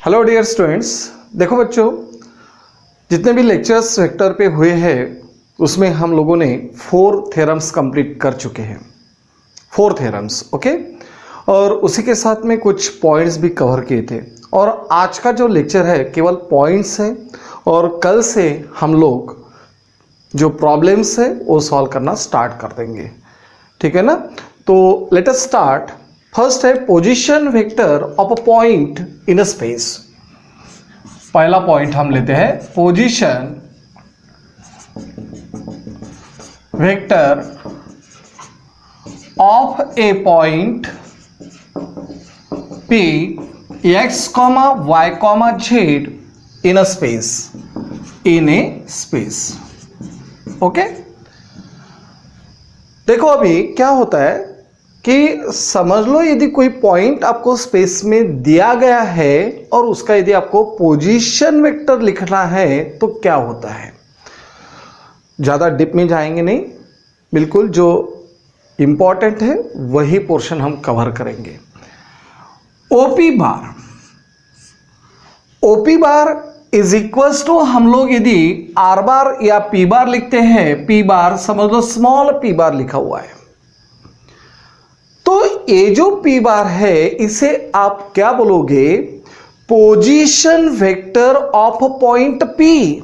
Hello dear students, देखो बच्चों, जितने भी लेक्चर्स वेक्टर पे हुए हैं उसमें हम लोगों ने 4 थ्योरम्स कंप्लीट कर चुके हैं। 4 थ्योरम्स, ओके। और उसी के साथ में कुछ पॉइंट्स भी कवर किए थे। और आज का जो लेक्चर है केवल पॉइंट्स है, और कल से हम लोग जो प्रॉब्लम्स है वो सॉल्व करना स्टार्ट कर देंगे, ठीक है ना। तो लेट अस स्टार्ट। फर्स्ट है position vector of a point in a space. पहला पॉइंट हम लेते हैं position vector of a point P x, y, z in a space, in a space, okay. देखो अभी क्या होता है कि समझ लो, यदि कोई पॉइंट आपको स्पेस में दिया गया है और उसका यदि आपको पोजीशन वेक्टर लिखना है तो क्या होता है। ज्यादा डिप में जाएंगे नहीं, बिल्कुल जो इंपॉर्टेंट है वही पोर्शन हम कवर करेंगे। OP bar is equals to, हम लोग यदि आर बार या पी बार लिखते हैं, पी बार समझ लो स्मॉल पी बार लिखा हुआ है, तो ये जो पी बार है इसे आप क्या बोलोगे, position vector of point P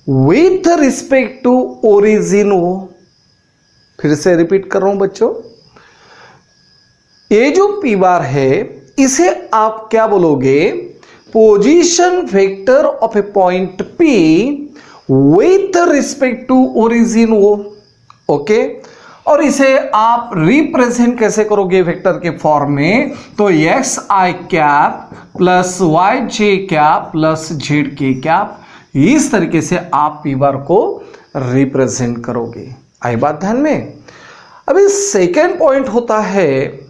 with respect to origin O. फिर से रिपीट कर रहा हूं बच्चों, ये जो पी बार है इसे आप क्या बोलोगे, position vector of a point P with respect to origin O, okay. और इसे आप रिप्रेजेंट कैसे करोगे वेक्टर के फॉर्म में, तो x I cap plus Y J cap plus Z के कैप, इस तरीके से आप पी बार को रिप्रेजेंट करोगे। आई बात ध्यान में। अभी सेकेंड पॉइंट होता है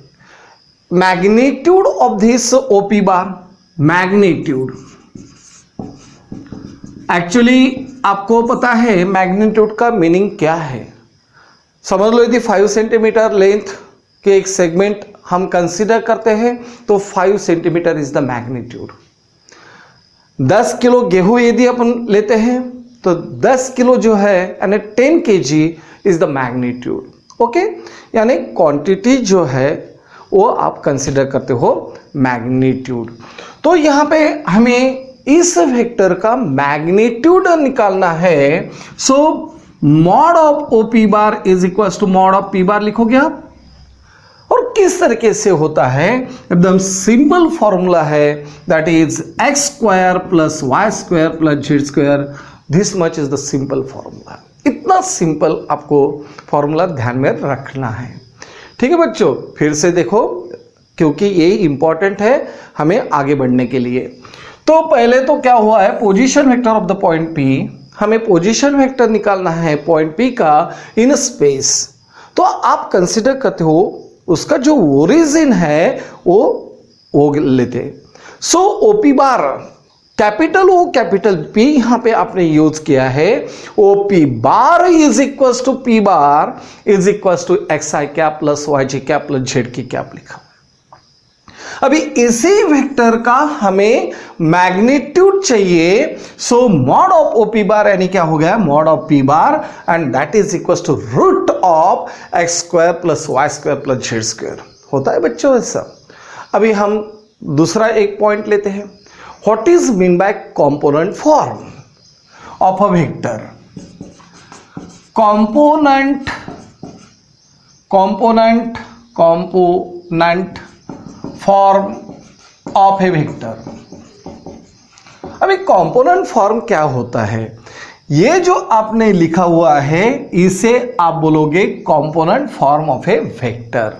magnitude of this OP bar. Magnitude actually आपको पता है मैग्नीट्यूड का मीनिंग क्या है। समझ लो यदि 5 सेंटीमीटर लेंथ के एक सेगमेंट हम कंसीडर करते हैं तो 5 centimetre is the magnitude. 10 kilo गेहूं यदि अपन लेते हैं तो 10 किलो जो है यानी 10 kg is the magnitude, okay. यानी क्वांटिटी जो है वो आप कंसीडर करते हो मैग्नीट्यूड। तो यहां पे हमें इस वेक्टर का मैग्नीट्यूड निकालना है। So mod of O P bar is equal to mod of P bar लिखोगे आप। और किस तरीके से होता है, एकदम सिंपल फॉर्मूला है, that is X square plus Y square plus Z square. This much is the simple formula. इतना सिंपल आपको फॉर्मूला ध्यान में रखना है, ठीक है बच्चों। फिर से देखो, क्योंकि ये इंपॉर्टेंट है हमें आगे बढ़ने के लिए। तो पहले तो क्या हुआ है, position vector of the point P, हमें पोजीशन वेक्टर निकालना है पॉइंट पी का इन स्पेस। तो आप कंसीडर करते हो उसका जो ओरिजिन है वो लेते। So OP bar capital O capital P यहां पे आपने यूज किया है। OP bar is equal to P bar is equal to X I cap plus Y J cap plus Z K cap लिखा। अभी इसी वेक्टर का हमें मैग्नीट्यूड चाहिए। So mod of OP bar यानी क्या हो गया, mod of P bar, and that is equal to root of X square plus Y square plus Z square. होता है बच्चों ऐसा। अभी हम दूसरा एक पॉइंट लेते हैं। What is mean by component form of a vector. Component form of A vector. अभी कंपोनेंट फॉर्म क्या होता है, ये जो आपने लिखा हुआ है इसे आप बोलोगे component form of A vector.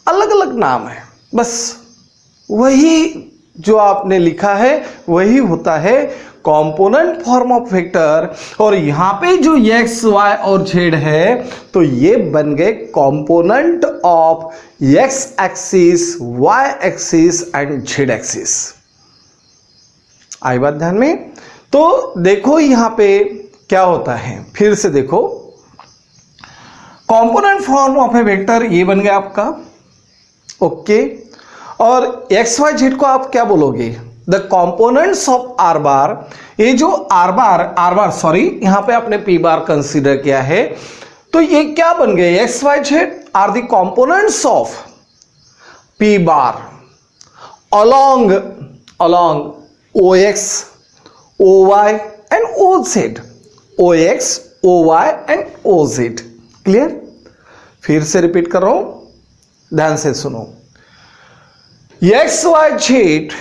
अलग अलग नाम है, बस वही जो आपने लिखा है वही होता है कंपोनेंट फॉर्म ऑफ वेक्टर। और यहां पे जो एक्स वाई और जेड है तो ये बन गए component of X axis, Y axis and Z axis. आई बात ध्यान में। तो देखो यहां पे क्या होता है, फिर से देखो, component form of A vector ये बन गया आपका, ओके। और एक्स वाई जेड को आप क्या बोलोगे, द कॉम्पोनेंट्स ऑफ आर बार। ये जो आर बार सॉरी, यहां पे आपने पी बार कंसीडर किया है, तो ये क्या बन गए, X Y Z are the components of P bar along OX, OY and OZ, OX, OY and OZ। Clear? फिर से रिपीट कर रहा हूं, ध्यान से सुनो। X, Y, Z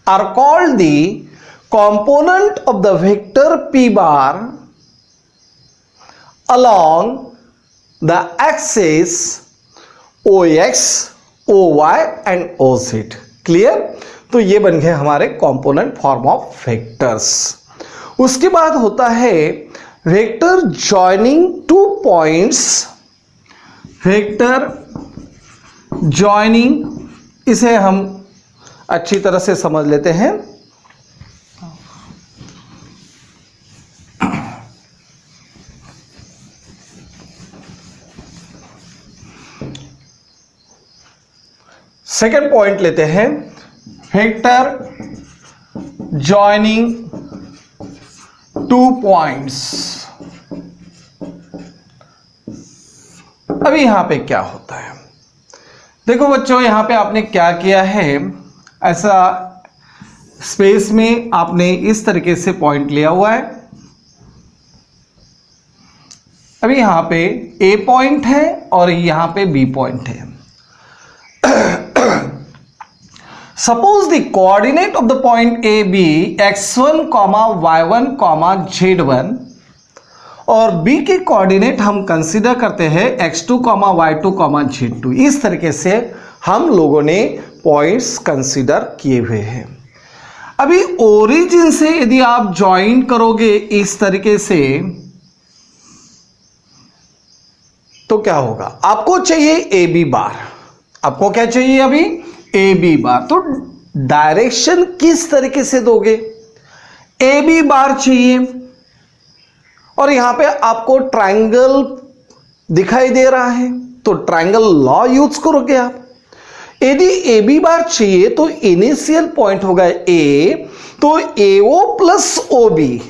are called the component of the vector P bar along the axis OX, OY and OZ। Clear? तो ये बन गए हमारे कंपोनेंट फॉर्म ऑफ वेक्टर्स। उसके बाद होता है vector joining two points, vector joining, इसे हम अच्छी तरह से समझ लेते हैं। सेकेंड पॉइंट लेते हैं, वेक्टर जॉइनिंग टू पॉइंट्स। अभी यहां पे क्या होता है, देखो बच्चों, यहां पे आपने क्या किया है, ऐसा स्पेस में आपने इस तरीके से पॉइंट लिया हुआ है। अभी यहां पे ए पॉइंट है और यहां पे बी पॉइंट है। Suppose the coordinate of the point A be x1, y1, z1 और B के कोऑर्डिनेट हम कंसीडर करते हैं x2, y2, z2। इस तरीके से हम लोगों ने पॉइंट्स कंसीडर किए हुए हैं। अभी ओरिजिन से यदि आप ज्वाइन करोगे इस तरीके से, तो क्या होगा, आपको चाहिए ए बी बार। आपको क्या चाहिए अभी, ए बी बार। तो डायरेक्शन किस तरीके से दोगे, ए बी बार चाहिए। और यहां पे आपको ट्रायंगल दिखाई दे रहा है, तो ट्रायंगल लॉ यूज करोगे आप। यदि ए बी बार चाहिए तो इनिशियल पॉइंट होगा ए, तो ए ओ प्लस ओ बी,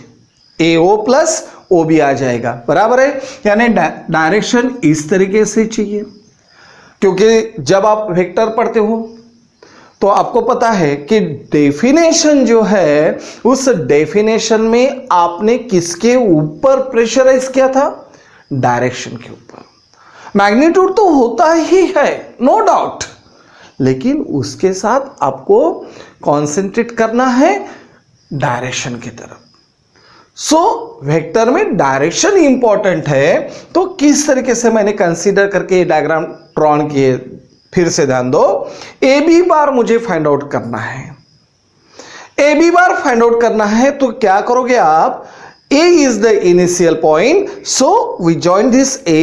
ए ओ प्लस ओ बी आ जाएगा, बराबर है। यानी डायरेक्शन इस तरीके से चाहिए, क्योंकि जब आप वेक्टर पढ़ते हो तो आपको पता है कि डेफिनेशन जो है, उस डेफिनेशन में आपने किसके ऊपर प्रेशराइज किया था, डायरेक्शन के ऊपर। मैग्नीट्यूड तो होता ही है, नो डाउट, लेकिन उसके साथ आपको कॉन्सेंट्रेट करना है डायरेक्शन की तरफ। सो वेक्टर में डायरेक्शन इंपॉर्टेंट है। तो किस तरीके से मैंने कंसीडर करके ये डायग्राम ड्रॉन किए, फिर से ध्यान दो। ए बी बार मुझे फाइंड आउट करना है, A B bar find out करना है, तो क्या करोगे आप, A is the initial point, so we join this A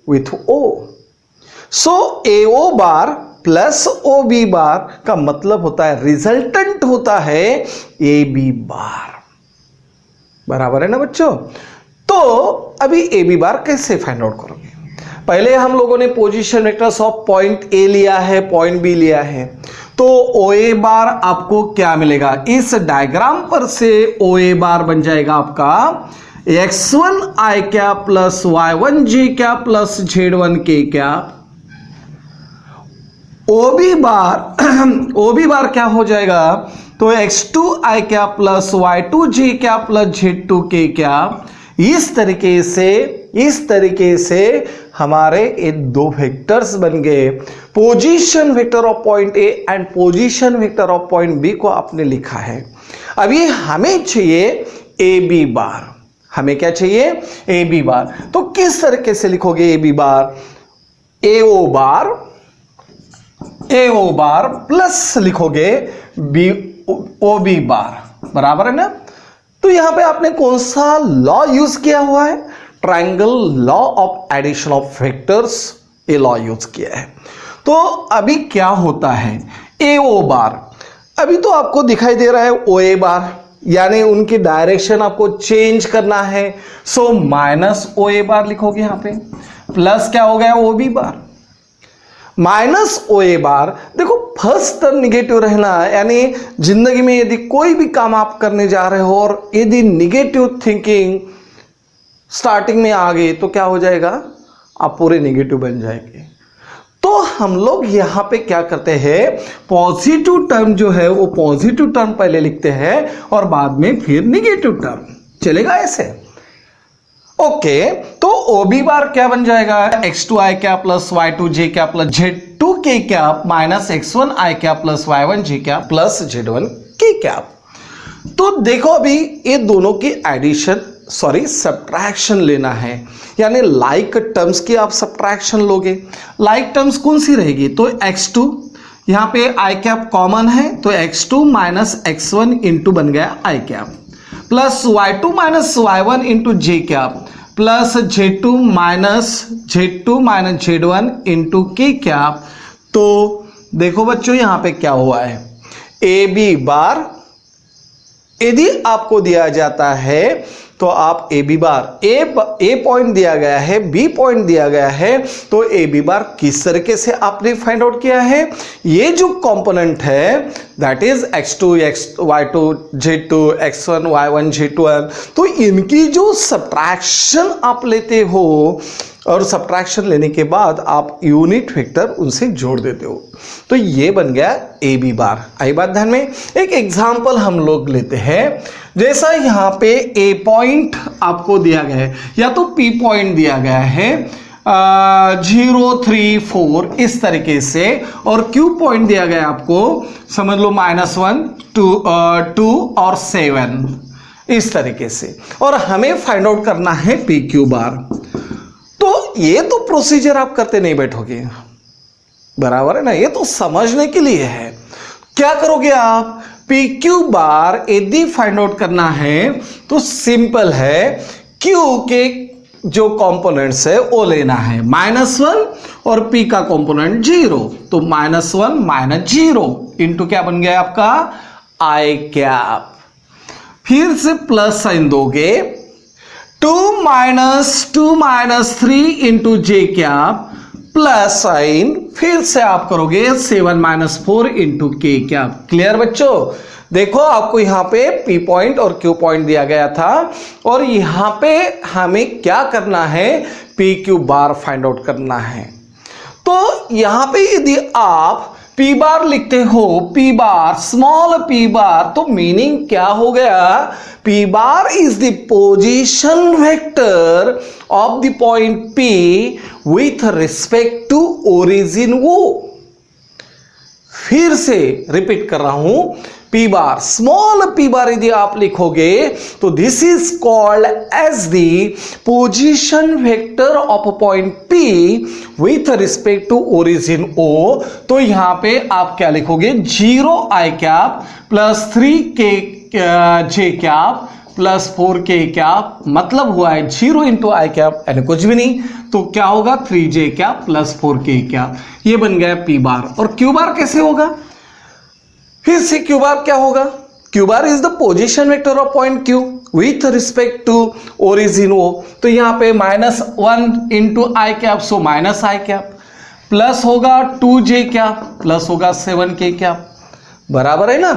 with O. So A O bar plus O B bar का मतलब होता है, रिजल्टेंट होता है ए बी बार, बराबर है ना बच्चों। तो अभी ए बी बार कैसे फाइंड आउट करोगे, पहले हम लोगों ने पोजीशन वेक्टर्स ऑफ पॉइंट ए लिया है, पॉइंट बी लिया है, तो ओ ए बार आपको क्या मिलेगा, इस डायग्राम पर से ओ ए बार बन जाएगा आपका x1 i क्या प्लस y1 j क्या प्लस z1 k क्या। ओ बी बार क्या हो जाएगा, तो x2 i क्या प्लस y2 j क्या प्लस z2 k क्या। इस तरीके से हमारे ये दो वेक्टर्स बन गए। Position vector of point A and position vector of point B को आपने लिखा है। अभी हमें चाहिए ए बी बार, हमें क्या चाहिए, ए बी बार। तो किस तरीके से लिखोगे A B bar, A O bar plus लिखोगे बी ओ बी बार, बराबर है ना। तो यहां पे आपने कौन सा लॉ यूज किया हुआ है, triangle law of addition of vectors, ये लॉ यूज किया है। तो अभी क्या होता है, ए ओ बार, अभी तो आपको दिखाई दे रहा है ओ ए बार, यानी उनकी डायरेक्शन आपको चेंज करना है। सो माइनस ओ ए बार लिखोगे यहां पे, प्लस क्या हो गया ओ बी बार। माइनस ओ ए बार। देखो फर्स्ट टर्म निगेटिव रहना, यानी जिंदगी में यदि कोई भी काम आप करने जा रहे हो और यदि निगेटिव थिंकिंग स्टार्टिंग में आ गई तो क्या हो जाएगा, आप पूरे निगेटिव बन जाएंगे। तो हम लोग यहां पे क्या करते हैं, पॉजिटिव टर्म जो है वो पॉजिटिव टर्म पहले लिखते हैं और बाद में फिर निगेटिव टर्म। चलेगा ऐसे? ओके, तो ओ बी बार क्या बन जाएगा, x2 i cap plus y2 j cap plus z2 k cap minus x1 i cap plus y1 j cap plus z1 k cap. तो देखो अभी ये दोनों की एडिशन सब्ट्रैक्शन लेना है, यानी लाइक टर्म्स की आप सब्ट्रैक्शन लोगे। लाइक टर्म्स कौन सी रहेगी, तो x2 यहां पे i कैप कॉमन है तो x2 माइनस x1 इंटू बन गया i cap plus y2 minus y1 into j cap plus z2 minus z1 into k cap. तो देखो बच्चों यहां पे क्या हुआ है, ए बी बार यदि आपको दिया जाता है तो आप ए बी बार, ए पॉइंट दिया गया है, बी पॉइंट दिया गया है, तो ए बी बार किस तरीके से आपने फाइंड आउट किया है, ये जो कंपोनेंट है that is x2 y2 z2 x1 y1 z1, तो इनकी जो सब्ट्रैक्शन आप लेते हो और सब्ट्रैक्शन लेने के बाद आप यूनिट वेक्टर उनसे जोड़ देते हो, तो ये बन गया ए बी बार। आई बात ध्यान में? एक एग्जांपल हम लोग लेते हैं, जैसा यहां पे ए पॉइंट आपको दिया गया है या तो पी पॉइंट दिया गया है 0 3 4 इस तरीके से, और क्यू पॉइंट दिया गया है आपको समझ लो -1 2 और 7 इस तरीके से, और हमें फाइंड आउट करना है पी क्यू बार। तो ये तो प्रोसीजर आप करते नहीं बैठोगे, बराबर है ना, ये तो समझने के लिए है। क्या करोगे आप, पी क्यू बार यदि फाइंड आउट करना है तो सिंपल है, क्यू के जो कंपोनेंट्स है वो लेना है -1 और पी का कंपोनेंट 0, तो -1 माइनस 0 इंटू क्या बन गया आपका आई कैप, फिर से प्लस साइन दोगे 2 minus 3 into J cap plus sign, फिर से आप करोगे 7 minus 4 into K cap. Clear बच्चों? देखो आपको यहां पे पी पॉइंट और क्यू पॉइंट दिया गया था और यहां पे हमें क्या करना है, P Q bar find out करना है। तो यहां पे यदि आप पी बार लिखते हो, P bar small P bar, तो मीनिंग क्या हो गया, P bar is the position vector of the point P with respect to origin O. फिर से रिपीट कर रहा हूं, P bar small P bar यदि आप लिखोगे तो this is called as the position vector of point P with respect to origin O. तो यहां पे आप क्या लिखोगे, 0 आई कैप प्लस 3 के जे कैप प्लस 4 के कैप, मतलब हुआ है 0 इंटू आई कैप यानी कुछ भी नहीं, तो क्या होगा 3 जे कैप प्लस 4 के कैप। ये बन गया पी बार। और क्यू बार कैसे होगा, फिर से क्यू बार क्या होगा, Q bar is the position vector of point Q with respect to origin O. तो यहां पे -1 into I cap, so minus I cap, plus होगा 2 जे कैप प्लस होगा 7 के कैप, बराबर है ना।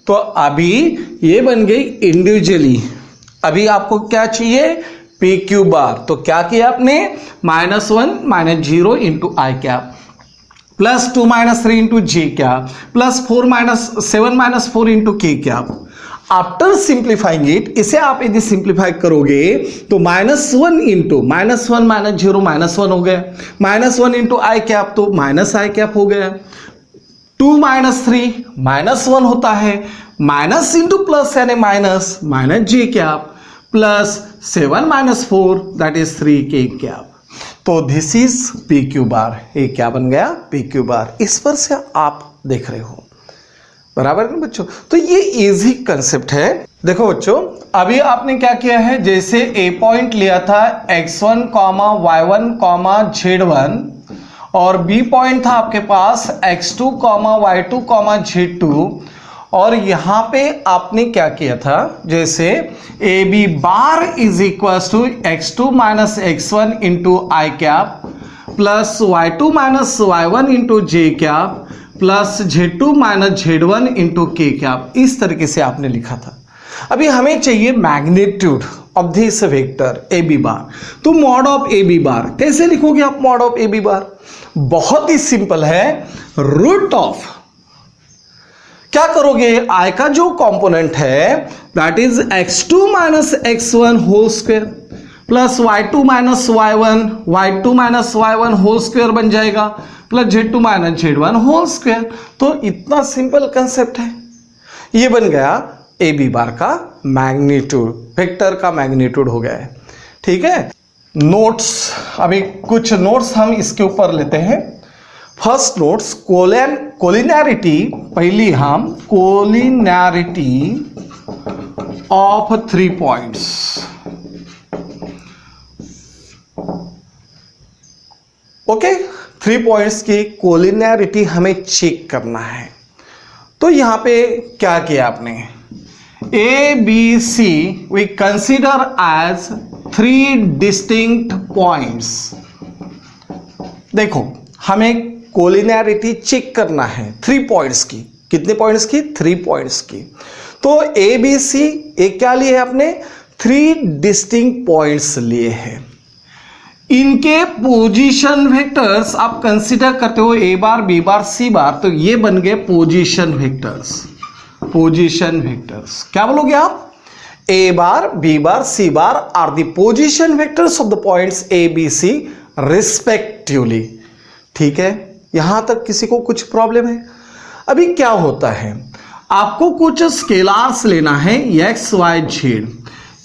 तो अभी ये बन गई इंडिविजुअली। अभी आपको क्या चाहिए, पी क्यू बार। तो क्या किया आपने, -1 minus 0 into I cap plus 2 minus 3 into J cap plus 7 minus 4 into K cap. After simplifying it, इसे आप यदि सिंप्लीफाई करोगे तो -1 इंटू -1 माइनस 0 -1 हो गया, -1 इंटू आई कैप तो माइनस आई कैप हो गया, 2 माइनस 3 -1 होता है, माइनस इंटू प्लस यानी minus J cap plus 7 minus 4 that is 3 के कैप। तो this is P Q bar. ये क्या बन गया, पी क्यू बार। इस पर से आप देख रहे हो, बराबर है बच्चों। तो ये इजी कंसेप्ट है। देखो बच्चों, अभी आपने क्या किया है, जैसे ए पॉइंट लिया था x1, y1, z1 और बी पॉइंट था आपके पास x2, y2, z2, और यहां पे आपने क्या किया था, जैसे A B bar is equal to x2 minus x1 into I cap plus y2 minus y1 into J cap plus z2 minus z1 into K cap, इस तरीके से आपने लिखा था। अभी हमें चाहिए magnitude of this vector A B bar. तो mod of A B bar कैसे लिखोगे आप? Mod of A B bar बहुत ही सिंपल है, रूट ऑफ, क्या करोगे, आई का जो कंपोनेंट है that is x2 minus x1 whole square plus y2 minus y1 whole square बन जाएगा plus z2 minus z1 whole square. तो इतना सिंपल कंसेप्ट है, ये बन गया ए बी बार का मैग्नीट्यूड, वेक्टर का मैग्नीट्यूड हो गया है। ठीक है, नोट्स, अभी कुछ नोट्स हम इसके ऊपर लेते हैं। फर्स्ट नोट्स, कोलिनैरिटी, पहली हम कोलिनैरिटी ऑफ 3 पॉइंट्स। ओके, 3 पॉइंट्स की कोलिनैरिटी हमें चेक करना है। तो यहां पे क्या किया आपने, A B C we consider as 3 distinct points. देखो हमें कोलिनैरिटी चेक करना है 3 पॉइंट्स की। कितने पॉइंट्स की? 3 पॉइंट्स की। तो ए बी सी एक क्या लिए आपने? 3 डिस्टिंक्ट पॉइंट्स लिए हैं। इनके पोजीशन वेक्टर्स आप कंसीडर करते हो ए बार बी बार सी बार, तो ये बन गए पोजीशन वेक्टर्स। पोजीशन वेक्टर्स क्या बोलोगे आप? A bar B bar C bar are the position vectors of the points A B C respectively. ठीक है, यहां तक किसी को कुछ प्रॉब्लम है? अभी क्या होता है, आपको कुछ स्केलार्स लेना है एक्स वाई जेड।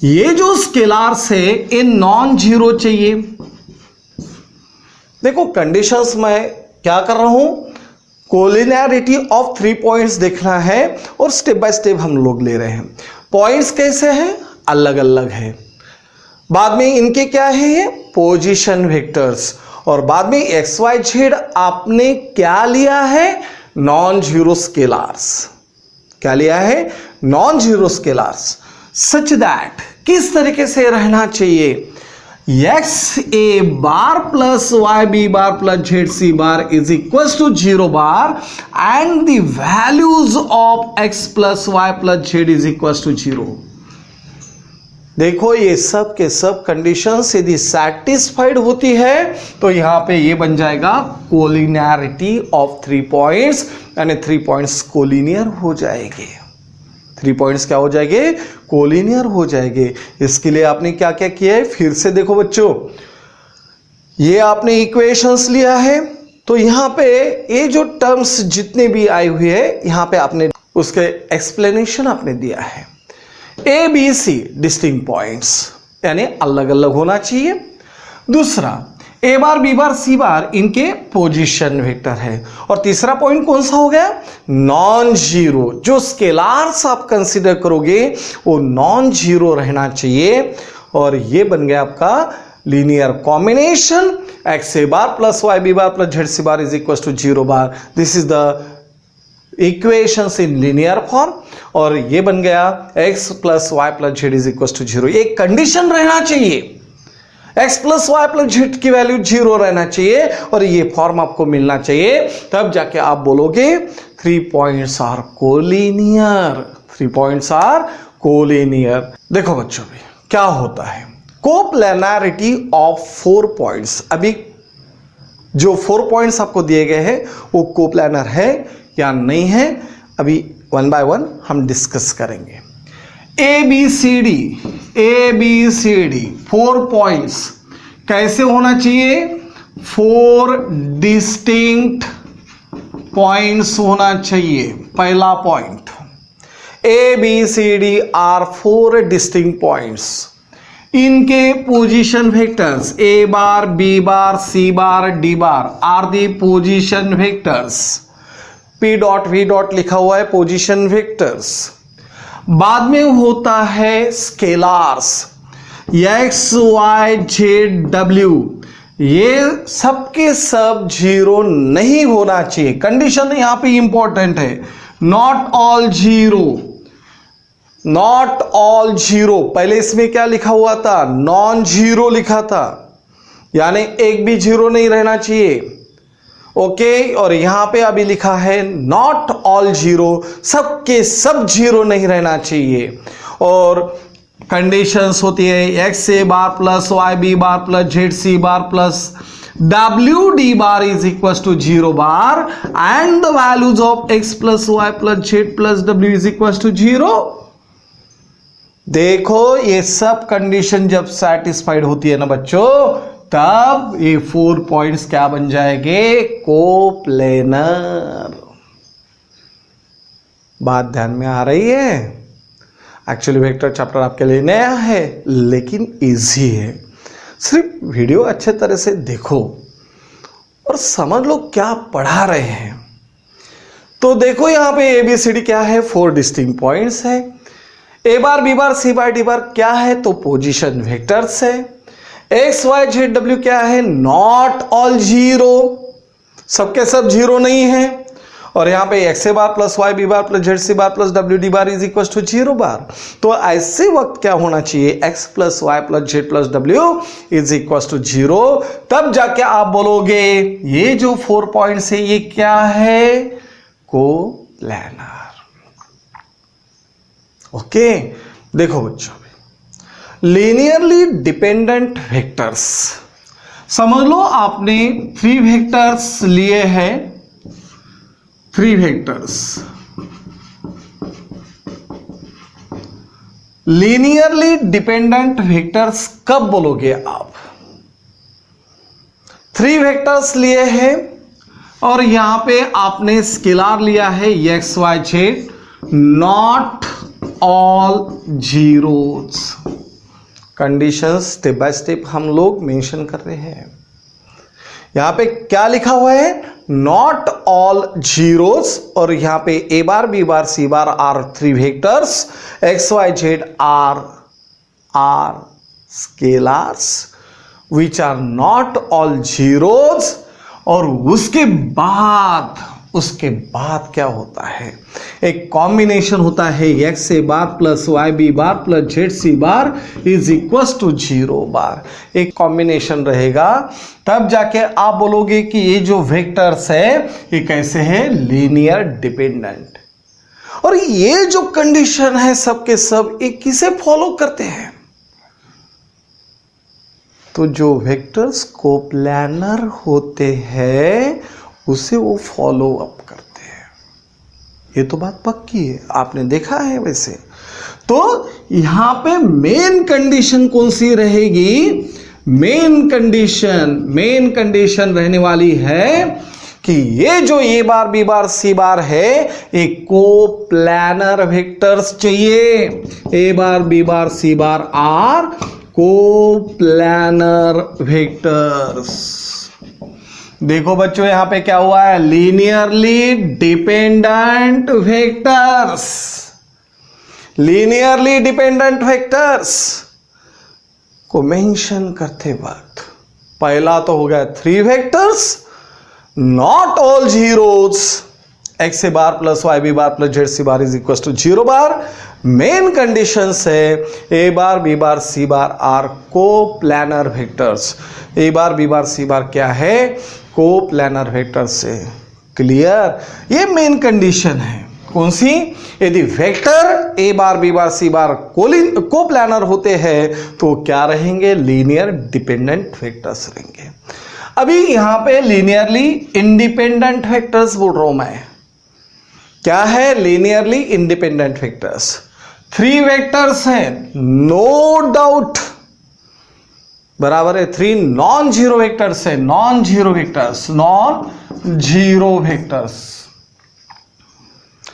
ये जो स्केलार्स है ये नॉन जीरो चाहिए। देखो कंडीशंस मैं क्या कर रहा हूं, कोलिनैरिटी ऑफ 3 पॉइंट्स देखना है और स्टेप बाय स्टेप हम लोग ले रहे हैं। पॉइंट्स कैसे हैं? अलग अलग है। बाद में इनके क्या है, ये पोजीशन वेक्टर्स। और बाद में एक्स वाई जेड आपने क्या लिया है? Non zero scalars. क्या लिया है? Non zero scalars. Such that किस तरीके से रहना चाहिए, X A bar plus Y B bar plus Z C bar is equal to 0 bar and the values of X plus Y plus Z is equal to 0। देखो ये सब के सब कंडीशंस यदि सैटिस्फाइड होती है तो यहां पे ये बन जाएगा कोलिनैरिटी ऑफ 3 पॉइंट्स, यानी 3 पॉइंट्स कोलिनियर हो जाएंगे। 3 पॉइंट्स क्या हो जाएंगे? कोलिनियर हो जाएंगे। इसके लिए आपने क्या क्या किया है फिर से देखो बच्चों, ये आपने इक्वेशंस लिया है, तो यहां पे ये जो टर्म्स जितने भी आई हुई है यहां पे आपने उसके एक्सप्लेनेशन आपने दिया है। A B C distinct points यानी अलग अलग होना चाहिए। दूसरा, ए बार बी बार सी बार इनके पोजीशन वेक्टर है। और तीसरा पॉइंट कौन सा हो गया? Non zero. जो स्केलार्स आप कंसीडर करोगे वो नॉन जीरो रहना चाहिए। और ये बन गया आपका linear combination X A bar plus Y B bar plus Z C bar is equal to 0 bar. This is the equations in linear form. और ये बन गया x plus Y plus Z is equal to 0। एक condition रहना चाहिए, x plus Y plus Z की value 0 रहना चाहिए और ये फॉर्म आपको मिलना चाहिए, तब जाके आप बोलोगे 3 points are collinear. 3 points are collinear. देखो बच्चों भी क्या होता है, कोप्लेनैरिटी ऑफ 4 पॉइंट्स। अभी जो 4 पॉइंट्स आपको दिए गए हैं वो कोप्लेनर है या नहीं है, अभी 1 बाय 1 हम डिस्कस करेंगे। A B C D 4 points कैसे होना चाहिए? 4 डिस्टिंक्ट पॉइंट्स होना चाहिए। पहला point, A B C D are 4 distinct points. इनके position vectors A bar B bar C bar D bar are the position vectors. P dot V dot लिखा हुआ है पोजीशन वेक्टर्स। बाद में होता है स्केलार्स x y z w। ये सबके सब 0 नहीं होना चाहिए। कंडीशन यहां पे इंपॉर्टेंट है, not all zero. Not all zero, पहले इसमें क्या लिखा हुआ था? नॉन जीरो लिखा था। यानी एक भी जीरो नहीं रहना चाहिए। ओके, और यहां पे अभी लिखा है नॉट ऑल जीरो, सबके सब जीरो नहीं रहना चाहिए। और कंडीशंस होती है x A bar plus Y B bar plus Z C bar plus W D bar is equal to zero bar and the values of X plus Y plus Z plus W is equal to zero. देखो ये सब condition जब satisfied होती है ना बच्चों, तब ये 4 पॉइंट्स क्या बन जाएंगे? कोप्लेनर। बात ध्यान में आ रही है? एक्चुअली वेक्टर चैप्टर आपके लिए नया है लेकिन इजी है। सिर्फ वीडियो अच्छे तरह से देखो और समझ लो क्या पढ़ा रहे हैं। तो देखो यहां पे ABCD क्या है? 4 डिस्टिंक्ट पॉइंट्स है। A bar B bar C bar D बार क्या है? तो पोजीशन वेक्टर्स है। एक्स वाई जेड डब्ल्यू क्या है? नॉट ऑल जीरो, सबके सब जीरो नहीं है। और यहां पे X A bar plus Y B bar plus Z C bar plus W D bar is equal to zero bar. तो ऐसे वक्त क्या होना चाहिए? X plus Y plus Z plus W is equal to zero. तब जाके आप बोलोगे ये जो 4 पॉइंट्स है ये क्या है? कोप्लेनर। ओके, देखो बच्चों, लीनियरली डिपेंडेंट वेक्टर्स समझ लो। आपने 3 वेक्टर्स लिए हैं, 3 वेक्टर्स। लीनियरली डिपेंडेंट वेक्टर्स कब बोलोगे आप? 3 वेक्टर्स लिए हैं और यहां पे आपने स्केलर लिया है X Y Z, not all zeros. Conditions step by step हम लोग मेंशन कर रहे हैं। यहां पे क्या लिखा हुआ है? Not all zeros. और यहां पे a bar B bar C bar are 3 vectors, x Y Z are scalars which are not all zeros. और उसके बाद क्या होता है? एक कॉम्बिनेशन होता है x A bar plus Y B bar plus Z C bar is equal to zero bar. एक कॉम्बिनेशन रहेगा, तब जाके आप बोलोगे कि ये जो वेक्टर्स है ये कैसे है? Linear dependent. और ये जो कंडीशन है सबके सब ये किसे फॉलो करते हैं? तो जो वेक्टर्स कोप्लेनर होते हैं उसे वो फॉलो अप करते हैं। ये तो बात पक्की है, आपने देखा है वैसे। तो यहां पे मेन कंडीशन कौन सी रहेगी? मेन कंडीशन रहने वाली है कि ये जो ए बार बी बार सी बार है एक कोप्लेनर वेक्टर्स चाहिए। A bar B bar C bar are coplanar vectors. देखो बच्चों यहां पे क्या हुआ है? Linearly dependent vectors. Linearly dependent vectors को मेंशन करते वक्त पहला तो हो गया 3 vectors, not all zeros, x A bar plus Y B bar plus Z C bar is equal to zero bar. Main condition है a bar B bar C bar are coplanar vectors. A bar B bar C bar क्या है? Coplanar vectors से। Clear? ये main condition है। कौन सी? यदि vector A bar B bar C bar coplanar होते हैं तो क्या रहेंगे? लीनियर डिपेंडेंट वेक्टर्स रहेंगे। अभी यहां पे लीनियरली इंडिपेंडेंट वेक्टर्स बोल रहा हूं मैं। क्या है? Linearly independent vectors. 3 वेक्टर्स हैं, नो डाउट, बराबर है 3 नॉन जीरो वेक्टर्स है। नॉन जीरो वेक्टर्स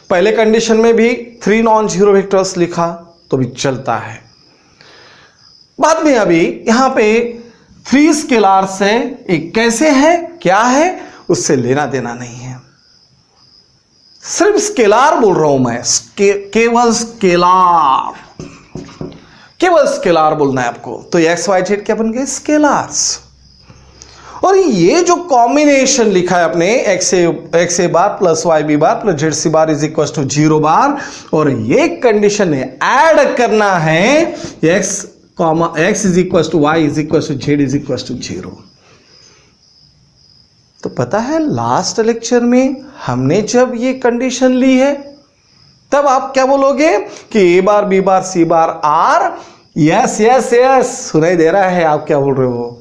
पहले कंडीशन में भी 3 नॉन जीरो वेक्टर्स लिखा तो भी चलता है। बाद में अभी यहां पे 3 स्केलर्स है, एक कैसे है क्या है उससे लेना देना नहीं है। सिर्फ स्केलर बोल रहा हूं मैं, केवल स्केलर बोलना है आपको। तो एक्स वाई जेड क्या बन गए? स्केलर्स। और ये जो कॉम्बिनेशन लिखा है अपने x A bar plus Y B bar plus Z C bar is equal to zero bar, और ये कंडीशन है ऐड करना है x comma x is equal to y is equal to z is equal to 0। तो पता है last lecture में हमने जब ये कंडीशन ली है तब आप क्या बोलोगे कि a bar B bar C bar are yes yes yes, सुनाई दे रहा है आप क्या बोल रहे हो?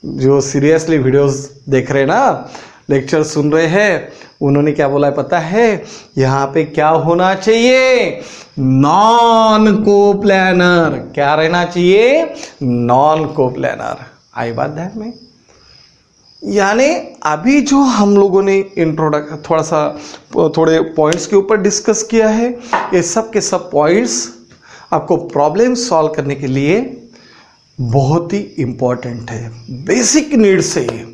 जो सीरियसली वीडियोस देख रहे हैं ना, लेक्चर सुन रहे हैं, उन्होंने क्या बोला है पता है? यहां पे क्या होना चाहिए? Non coplanar. क्या रहना चाहिए? Non coplanar. आई बात ध्यान में? यानी अभी जो हम लोगों ने थोड़े पॉइंट्स के ऊपर डिस्कस किया है, ये सब के सब पॉइंट्स आपको प्रॉब्लम सॉल्व करने के लिए बहुत ही इंपॉर्टेंट है, बेसिक नीड्स है ये।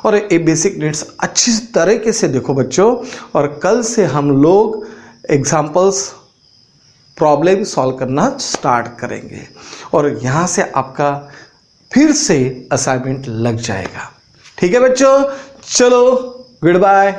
और ये बेसिक नीड्स अच्छी तरीके से देखो बच्चों, और कल से हम लोग एग्जाम्पल्स प्रॉब्लम सॉल्व करना स्टार्ट करेंगे और यहाँ से आपका फिर से असाइनमेंट लग जाएगा। ठीक है बच्चों, चलो गुड बाय।